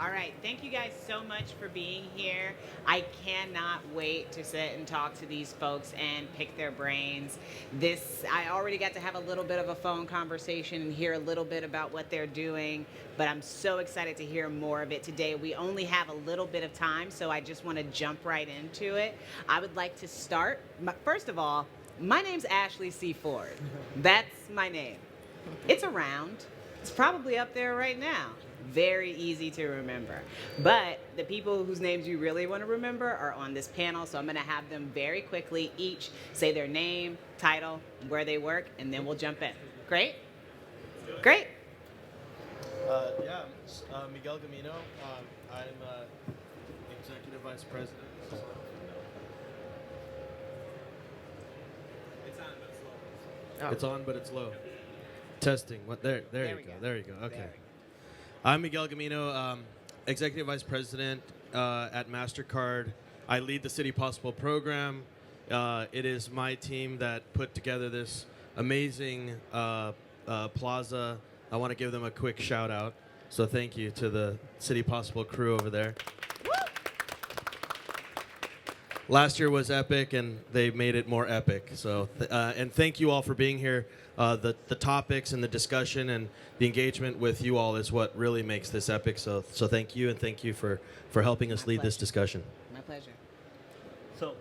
All right. Thank you guys so much for being here. I cannot wait to sit and talk to these folks and pick their brains. I already got to have a little bit of a phone conversation and hear a little bit about what they're doing, but I'm so excited to hear more of it today. We only have a little bit of time, so I just want to jump right into it. I would like to start. First of all, my name's Ashley C. Ford. That's my name. It's around. It's probably up there right now. Very easy to remember. But the people whose names you really want to remember are on this panel, so I'm going to have them very quickly each say their name, title, where they work, and then we'll jump in. Great? Great. Miguel Gamino. I'm Executive Vice President. It's on, but it's low. Testing. What? There you go. There you go. Okay. I'm Miguel Gamino, Executive Vice President at MasterCard. I lead the City Possible program. It is my team that put together this amazing plaza. I want to give them a quick shout out. So thank you to the City Possible crew over there. Last year was epic, and they made it more epic. So, and thank you all for being here. The topics and the discussion and the engagement with you all is what really makes this epic. So thank you, and thank you for helping us lead this discussion. My pleasure. So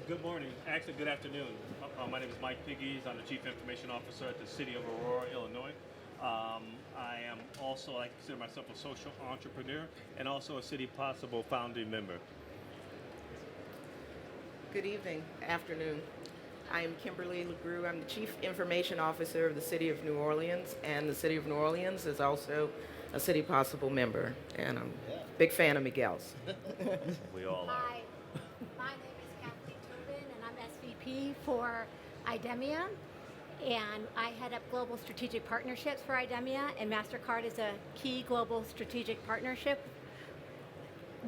good morning. Actually, good afternoon. My name is Mike Piggies. I'm the Chief Information Officer at the City of Aurora, Illinois. I am also, I consider myself a social entrepreneur and also a City Possible founding member. Good evening, afternoon. I'm Kimberly LeGroux. I'm the Chief Information Officer of the City of New Orleans, and the City of New Orleans is also a City Possible member, and I'm a big fan of Miguel's. We all are. Hi, my name is Kathleen Tobin, and I'm SVP for IDEMIA, and I head up Global Strategic Partnerships for IDEMIA, and MasterCard is a key global strategic partnership.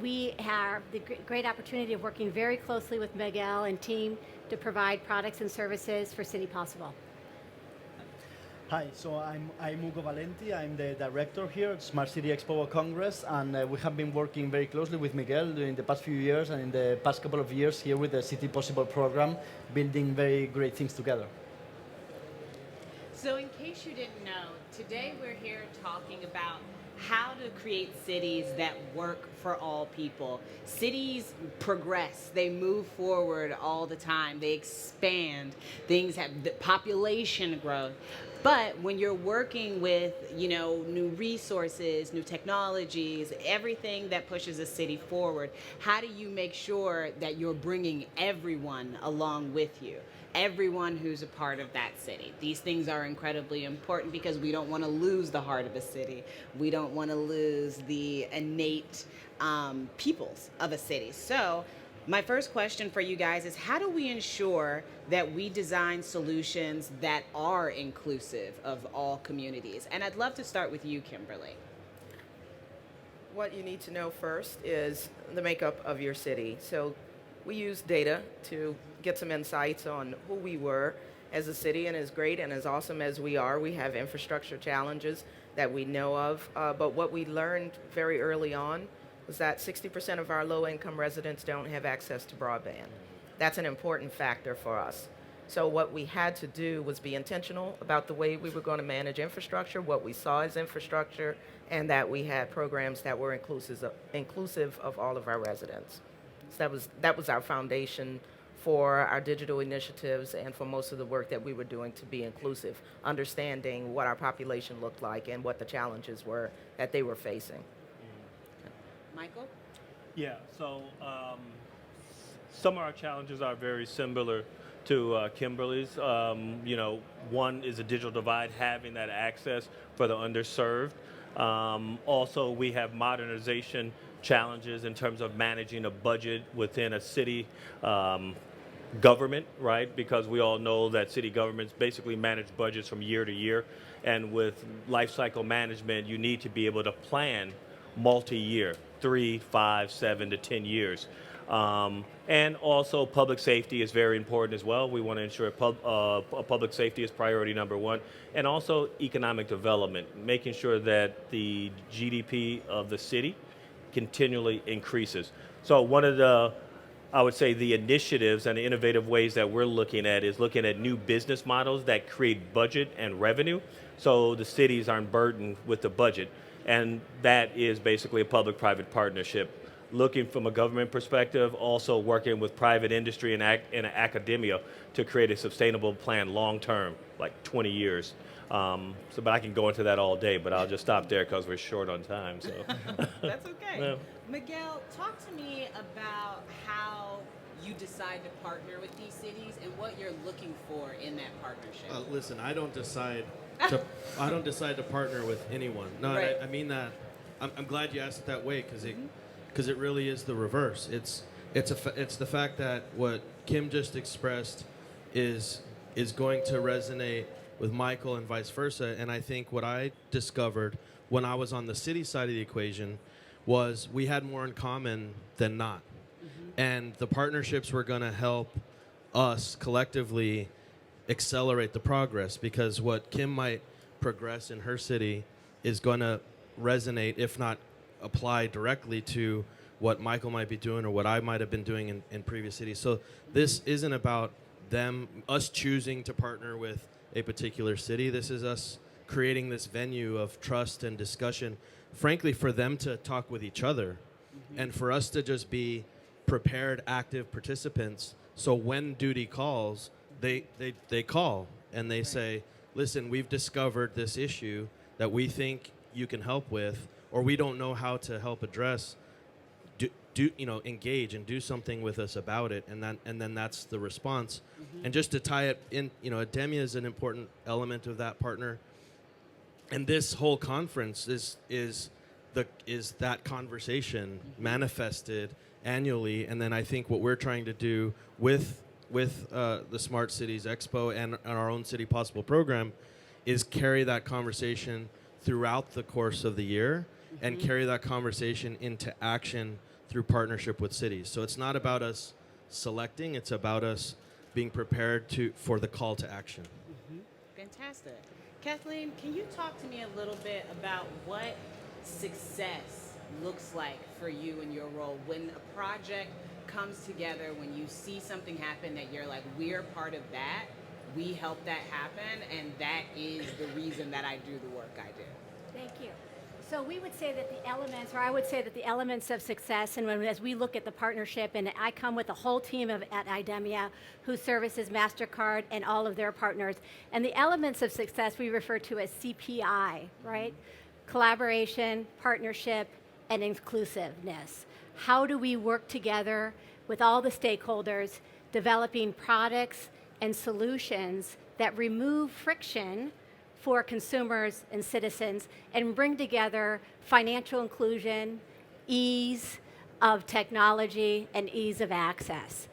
We have the great opportunity of working very closely with Miguel and team to provide products and services for City Possible. Hi, so I'm Hugo Valenti. I'm the director here at Smart City Expo World Congress, and we have been working very closely with Miguel during the past few years and in the past couple of years here with the City Possible program, building very great things together. So in case you didn't know, today we're here talking about how to create cities that work for all people. Cities progress, they move forward all the time, they expand, things have the population growth. But when you're working with, new resources, new technologies, everything that pushes a city forward, how do you make sure that you're bringing everyone along with you? Everyone who's a part of that city. These things are incredibly important because we don't want to lose the heart of a city. We don't want to lose the innate peoples of a city. So my first question for you guys is, how do we ensure that we design solutions that are inclusive of all communities? And I'd love to start with you, Kimberly. What you need to know first is the makeup of your city. So we use data to get some insights on who we were as a city, and as great and as awesome as we are, we have infrastructure challenges that we know of. But what we learned very early on was that 60% of our low-income residents don't have access to broadband. That's an important factor for us. So what we had to do was be intentional about the way we were going to manage infrastructure, what we saw as infrastructure, and that we had programs that were inclusive of all of our residents. So that was our foundation for our digital initiatives and for most of the work that we were doing to be inclusive, understanding what our population looked like and what the challenges were that they were facing. Michael? Yeah, so some of our challenges are very similar to Kimberly's. One is a digital divide, having that access for the underserved. Also, we have modernization challenges in terms of managing a budget within a city government, right? Because we all know that city governments basically manage budgets from year to year. And with life cycle management, you need to be able to plan multi-year, 3, 5, 7 to 10 years. And also public safety is very important as well. We want to ensure public safety is priority number one. And also economic development, making sure that the GDP of the city continually increases. So one of the, I would say, the initiatives and the innovative ways that we're looking at is looking at new business models that create budget and revenue so the cities aren't burdened with the budget. And that is basically a public-private partnership. Looking from a government perspective, also working with private industry and academia to create a sustainable plan long-term, like 20 years. But I can go into that all day, but I'll just stop there because we're short on time. So That's okay. Yeah. Miguel, talk to me about how you decide to partner with these cities and what you're looking for in that partnership. Listen, I don't decide to partner with anyone. No, Right. I mean that. I'm glad you asked it that way because it really is the reverse. It's the fact that what Kim just expressed is going to resonate with Michael and vice versa. And I think what I discovered when I was on the city side of the equation was we had more in common than not. And the partnerships were going to help us collectively accelerate the progress, because what Kim might progress in her city is going to resonate, if not apply directly to what Michael might be doing or what I might have been doing in previous cities. So this isn't about us choosing to partner with a particular city. This is us creating this venue of trust and discussion, frankly, for them to talk with each other and for us to just be prepared, active participants. So when duty calls, they call and they say, listen, we've discovered this issue that we think you can help with, or we don't know how to help address. Engage and do something with us about it, and then that's the response. And just to tie it in, Ademia is an important element of that partner. And this whole conference is that conversation manifested annually. And then I think what we're trying to do with the Smart Cities Expo and our own City Possible program is carry that conversation throughout the course of the year and carry that conversation into action through partnership with cities. So it's not about us selecting, it's about us being prepared for the call to action. Fantastic. Kathleen, can you talk to me a little bit about what success looks like for you in your role when a project comes together, when you see something happen that you're like, we're part of that, we help that happen, and that is the reason that I do the work I do? Thank you. So we would say that the elements, or I would say that the elements of success, and as we look at the partnership, and I come with a whole team at IDEMIA who services MasterCard and all of their partners, and the elements of success we refer to as CPI, right? Collaboration, partnership, and inclusiveness. How do we work together with all the stakeholders, developing products and solutions that remove friction for consumers and citizens and bring together financial inclusion, ease of technology, and ease of access.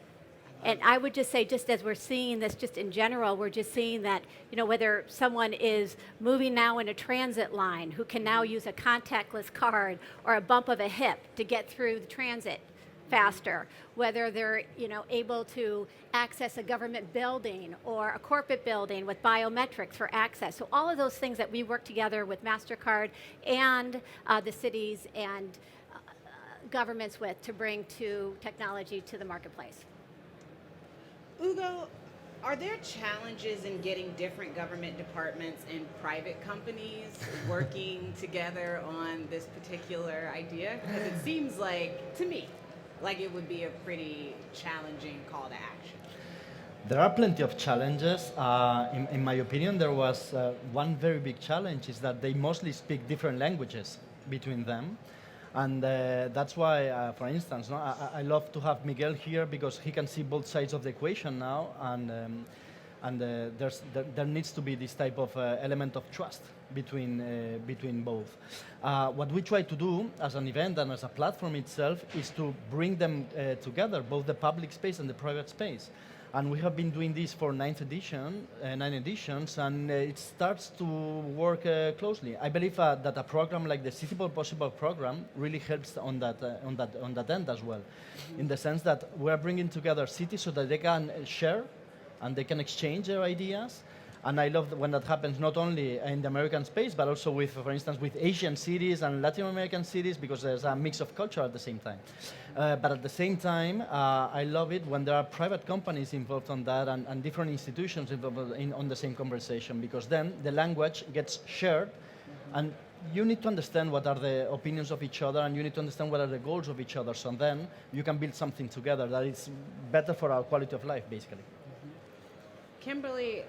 And I would just say, just as we're seeing this just in general, we're just seeing that, whether someone is moving now in a transit line who can now use a contactless card or a bump of a hip to get through the transit faster, whether they're able to access a government building or a corporate building with biometrics for access. So all of those things that we work together with MasterCard and the cities and governments with to bring to technology to the marketplace. Ugo, are there challenges in getting different government departments and private companies working together on this particular idea? Because it seems like, to me, like it would be a pretty challenging call to action. There are plenty of challenges. In my opinion, there was one very big challenge is that they mostly speak different languages between them. And that's why, for instance, I love to have Miguel here because he can see both sides of the equation now, and there needs to be this type of element of trust between both. What we try to do as an event and as a platform itself is to bring them together, both the public space and the private space. And we have been doing this for nine editions, and it starts to work closely. I believe that a program like the City Possible program really helps on that end as well, in the sense that we are bringing together cities so that they can share and they can exchange their ideas. And I love when that happens not only in the American space, but also with, for instance, with Asian cities and Latin American cities, because there's a mix of culture at the same time. But at the same time, I love it when there are private companies involved on that and different institutions involved on the same conversation, because then the language gets shared, and you need to understand what are the opinions of each other, and you need to understand what are the goals of each other, so then you can build something together that is better for our quality of life, basically. Kimberly,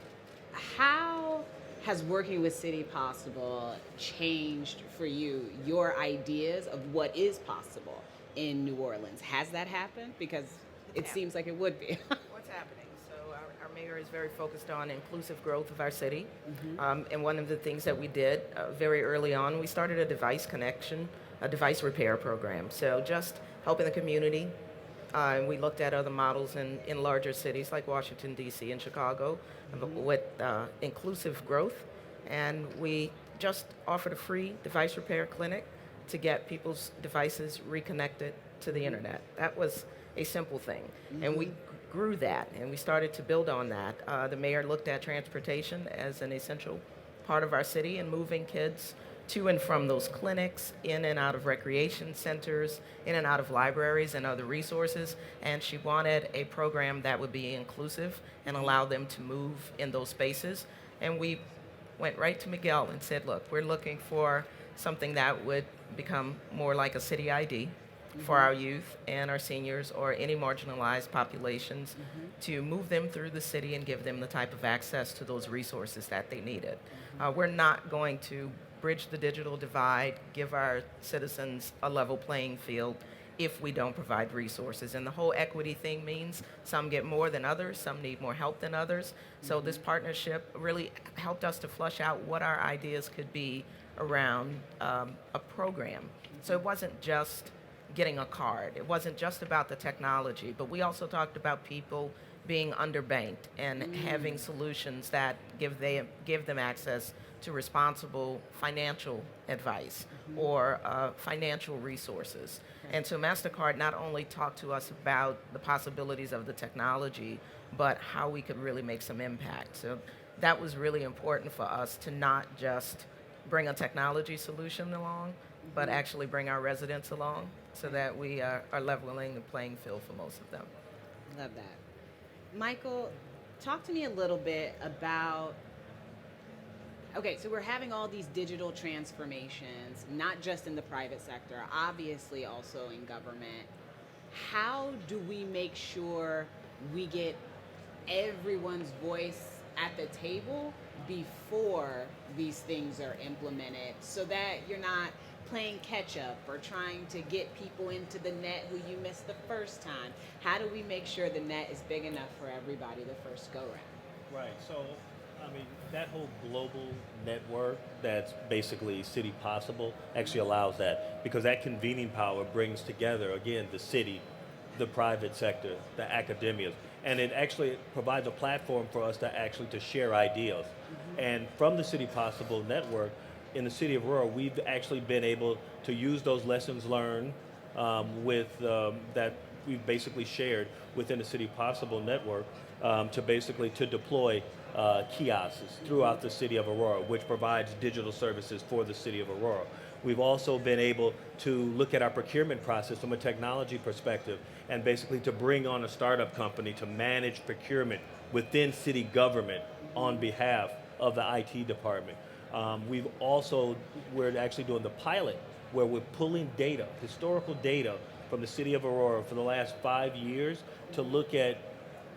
how has working with City Possible changed for you your ideas of what is possible in New Orleans? Has that happened? Because it seems like it would be. What's happening? So our mayor is very focused on inclusive growth of our city. And one of the things that we did very early on, we started a device repair program. So just helping the community. And we looked at other models in larger cities like Washington, D.C. and Chicago with inclusive growth. And we just offered a free device repair clinic to get people's devices reconnected to the internet. That was a simple thing. And we grew that, and we started to build on that. The mayor looked at transportation as an essential part of our city and moving kids to and from those clinics, in and out of recreation centers, in and out of libraries and other resources. And she wanted a program that would be inclusive and allow them to move in those spaces. And we went right to Miguel and said, look, we're looking for something that would become more like a city ID for our youth and our seniors or any marginalized populations, to move them through the city and give them the type of access to those resources that they needed. We're not going to bridge the digital divide, give our citizens a level playing field if we don't provide resources. And the whole equity thing means some get more than others, some need more help than others. So this partnership really helped us to flush out what our ideas could be around a program. So it wasn't just getting a card. It wasn't just about the technology, but we also talked about people being underbanked and having solutions that give them access to responsible financial advice or financial resources. And so MasterCard not only talked to us about the possibilities of the technology, but how we could really make some impact. So that was really important for us, to not just bring a technology solution along, but actually bring our residents along so that we are leveling the playing field for most of them. Love that. Michael, talk to me a little bit about, okay, so we're having all these digital transformations, not just in the private sector, obviously also in government. How do we make sure we get everyone's voice at the table before these things are implemented, so that you're not playing catch up or trying to get people into the net who you missed the first time? How do we make sure the net is big enough for everybody the first go round? Right. So, I mean, that whole global network that's basically City Possible actually allows that, because that convening power brings together, again, the city, the private sector, the academia, and it actually provides a platform for us to share ideas. And from the City Possible network, in the city of Aurora, we've actually been able to use those lessons learned that we've basically shared within the City Possible network to deploy kiosks throughout the city of Aurora, which provides digital services for the city of Aurora. We've also been able to look at our procurement process from a technology perspective, and basically to bring on a startup company to manage procurement within city government on behalf of the IT department. We're actually doing the pilot where we're pulling data, historical data from the city of Aurora for the last 5 years to look at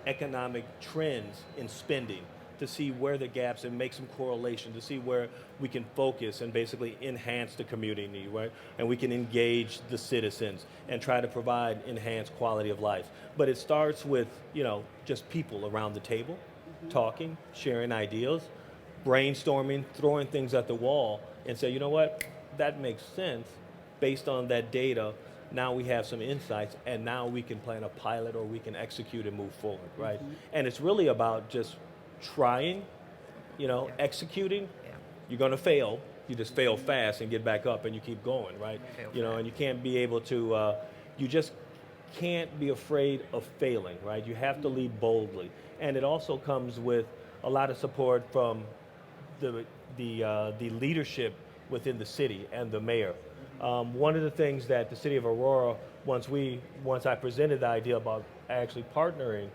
economic trends in spending, to see where the gaps and make some correlation, to see where we can focus and basically enhance the community, right? And we can engage the citizens and try to provide enhanced quality of life. But it starts with, just people around the table, talking, sharing ideas, brainstorming, throwing things at the wall and say, you know what, that makes sense based on that data. Now we have some insights, and now we can plan a pilot or we can execute and move forward, right? And it's really about just trying, executing. Yeah. You're going to fail. You just fail fast and get back up and you keep going, right? Fail And you can't be able to, you just can't be afraid of failing, right? You have to lead boldly. And it also comes with a lot of support from the leadership within the city and the mayor. One of the things that the city of Aurora, once I presented the idea about actually partnering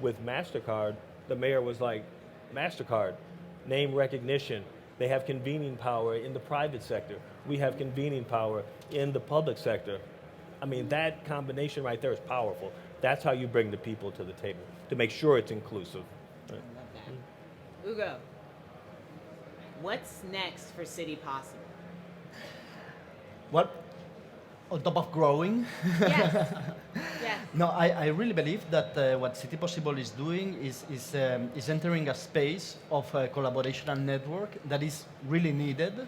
with MasterCard, the mayor was like, MasterCard, name recognition. They have convening power in the private sector. We have convening power in the public sector. I mean, that combination right there is powerful. That's how you bring the people to the table, to make sure it's inclusive. Right? I love that. Ugo, what's next for City Possible? Well, on top of growing, Yes. Yeah. no, I really believe that what City Possible is doing is entering a space of collaboration and network that is really needed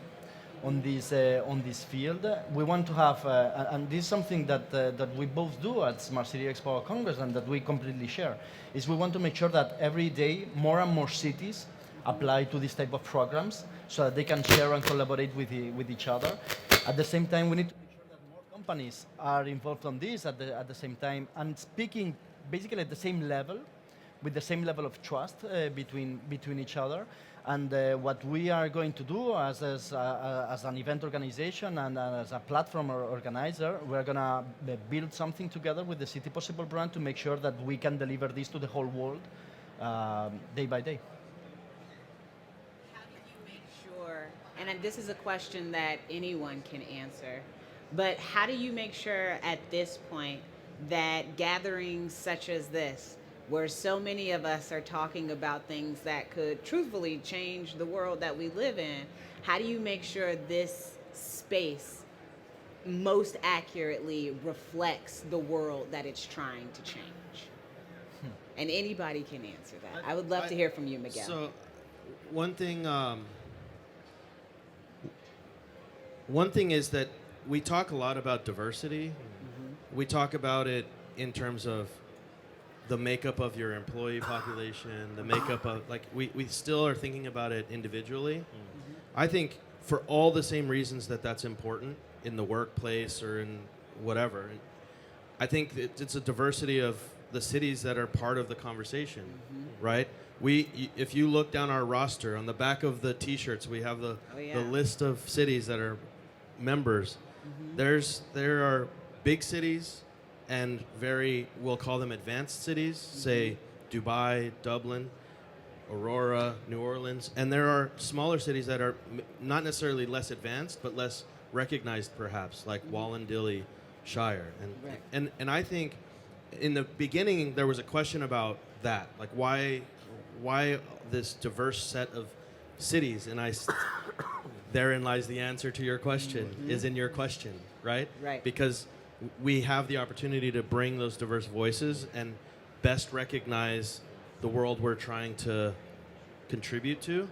on this field. We want to have, and this is something that we both do at Smart City Expo Congress and that we completely share, is we want to make sure that every day more and more cities apply to this type of programs so that they can share and collaborate with each other. At the same time, we need to make sure that more companies are involved on this at the same time and speaking basically at the same level, with the same level of trust between each other. And what we are going to do as an event organization and as a platform or organizer, we're going to build something together with the City Possible brand to make sure that we can deliver this to the whole world day by day. How do you make sure, and this is a question that anyone can answer, but how do you make sure at this point that gatherings such as this, where so many of us are talking about things that could truthfully change the world that we live in, how do you make sure this space most accurately reflects the world that it's trying to change? And anybody can answer that. I would love to hear from you, Miguel. So, one thing is that we talk a lot about diversity. We talk about it in terms of the makeup of your employee population, the makeup of, we still are thinking about it individually. I think for all the same reasons that's important in the workplace or in whatever, I think it's a diversity of the cities that are part of the conversation, right? If you look down our roster, on the back of the t-shirts, we have the list of cities that are members. There are big cities and we'll call them advanced cities, say Dubai, Dublin, Aurora, New Orleans, and there are smaller cities that are not necessarily less advanced, but less recognized perhaps, like Wallandilly Shire. And I think in the beginning there was a question about that, like why this diverse set of cities, and therein lies the answer to your question, is in your question, right? Right. Because we have the opportunity to bring those diverse voices and best recognize the world we're trying to contribute to,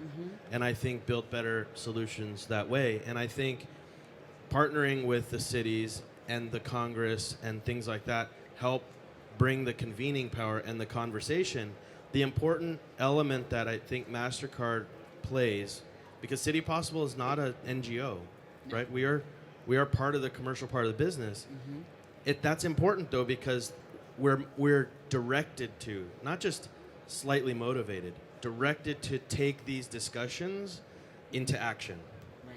and I think build better solutions that way. And I think partnering with the cities and the Congress and things like that help bring the convening power and the conversation. The important element that I think MasterCard plays, because City Possible is not an NGO, right? We are part of the commercial part of the business. That's important though, because we're directed to, not just slightly motivated, directed to take these discussions into action,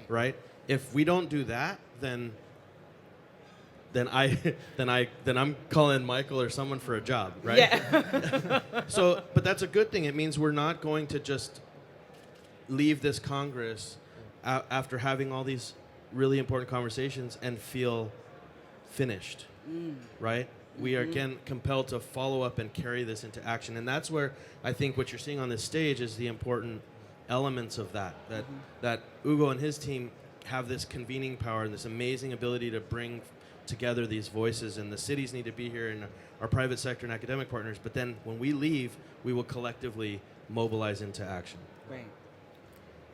right? If we don't do that, then I'm calling Michael or someone for a job, right? Yeah. But that's a good thing. It means we're not going to just leave this Congress after having all these really important conversations and feel finished, right? We are again compelled to follow up and carry this into action, and that's where I think what you're seeing on this stage is the important elements of that Ugo and his team have this convening power and this amazing ability to bring together these voices, and the cities need to be here and our private sector and academic partners, but then when we leave, we will collectively mobilize into action. Right.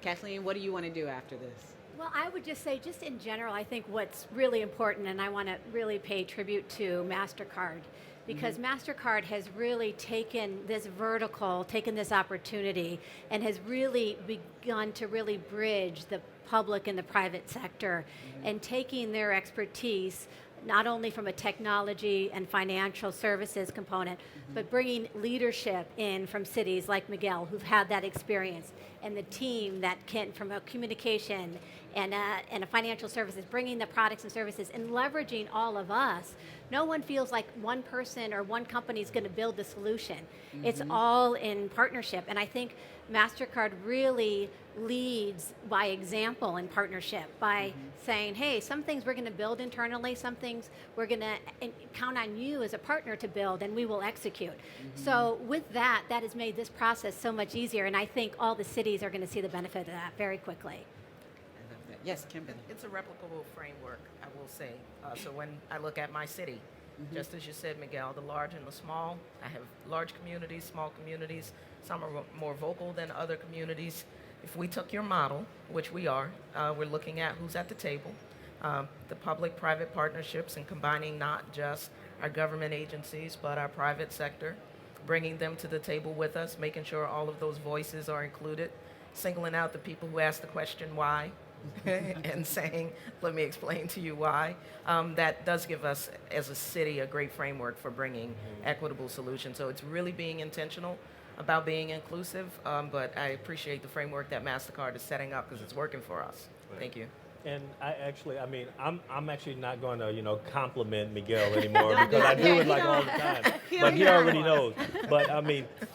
Kathleen, what do you want to do after this? Well, I would just say, just in general, I think what's really important, and I want to really pay tribute to MasterCard, because MasterCard has really taken this vertical, taken this opportunity, and has really begun to really bridge the public and the private sector, and taking their expertise, not only from a technology and financial services component, but bringing leadership in from cities like Miguel, who've had that experience, and the team that can, from a communication and a financial services, bringing the products and services and leveraging all of us. No one feels like one person or one company is going to build the solution. It's all in partnership, and I think MasterCard really leads by example in partnership by saying, hey, some things we're going to build internally, some things we're going to count on you as a partner to build, and we will execute. So with that, that has made this process so much easier, and I think all the cities are going to see the benefit of that very quickly. Yes, Kimberly. It's a replicable framework, I will say. So when I look at my city, just as you said, Miguel, the large and the small, I have large communities, small communities. Some are more vocal than other communities. If we took your model, which we are, we're looking at who's at the table, the public-private partnerships, and combining not just our government agencies, but our private sector, bringing them to the table with us, making sure all of those voices are included, singling out the people who ask the question why, and saying, let me explain to you why. That does give us, as a city, a great framework for bringing equitable solutions. So it's really being intentional about being inclusive, but I appreciate the framework that MasterCard is setting up because it's working for us. Right. Thank you. And I'm actually not going to, compliment Miguel anymore because I do it like all the time. But he already knows. But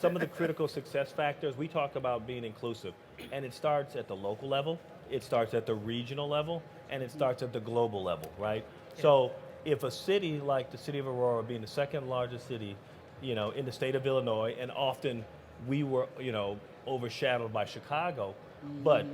some of the critical success factors, we talk about being inclusive, and it starts at the local level, it starts at the regional level, and it starts at the global level, right? Yeah. So if a city like the city of Aurora, being the second largest city, in the state of Illinois, and often we were, overshadowed by Chicago, but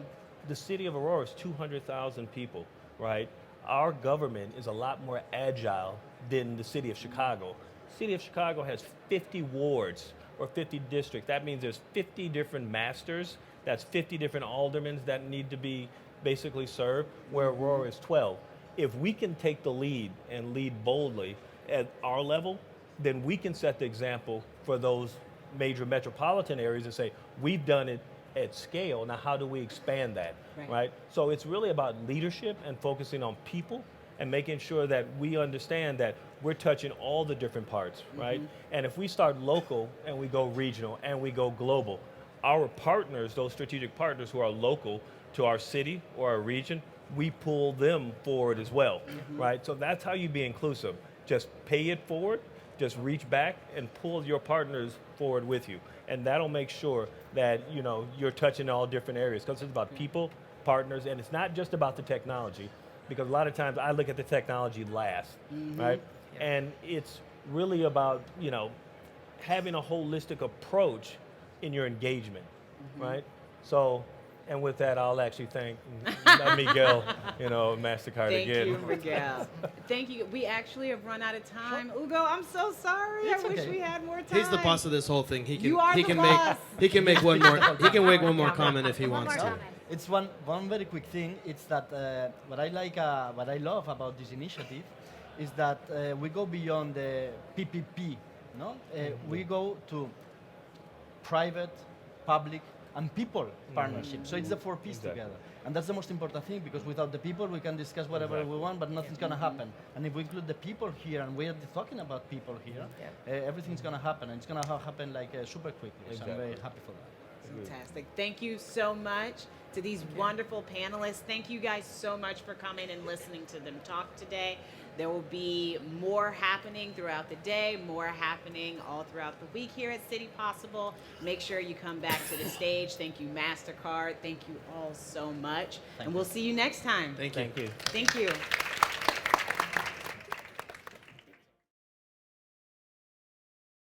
the city of Aurora is 200,000 people, right? Our government is a lot more agile than the city of Chicago. The city of Chicago has 50 wards or 50 districts. That means there's 50 different masters. That's 50 different aldermen that need to be basically served, where Aurora is 12. If we can take the lead and lead boldly at our level, then we can set the example for those major metropolitan areas and say, we've done it at scale, now how do we expand that, right? So it's really about leadership and focusing on people and making sure that we understand that we're touching all the different parts, right? And if we start local and we go regional and we go global, our partners, those strategic partners who are local to our city or our region, we pull them forward as well, right? So that's how you be inclusive. Just pay it forward, just reach back and pull your partners forward with you. And that'll make sure that, you're touching all different areas, because it's about people, partners, and it's not just about the technology, because a lot of times I look at the technology last, right? Yeah. And it's really about, having a holistic approach in your engagement, right? So, and with that, I'll actually thank Miguel, MasterCard again. Thank you, Miguel. Thank you. We actually have run out of time. Sure. Ugo, I'm so sorry. It's I wish we had more time. He's the boss of this whole thing. He can. You are he the can boss. He can make one more. He can make one more comment if he wants to. It's one very quick thing. It's that what I love about this initiative is that we go beyond the PPP. No, we go to private, public, and people partnership. So it's the 4 P's together. And that's the most important thing, because without the people, we can discuss whatever we want, but nothing's going to happen. And if we include the people here, and we're talking about people here, everything's going to happen. And it's going to happen super quickly. So I'm very happy for that. Fantastic. Thank you so much to these wonderful panelists. Thank you guys so much for coming and listening to them talk today. There will be more happening throughout the day, more happening all throughout the week here at City Possible. Make sure you come back to the stage. Thank you, MasterCard. Thank you all so much. And we'll see you next time. Thank you. Thank you. Thank you.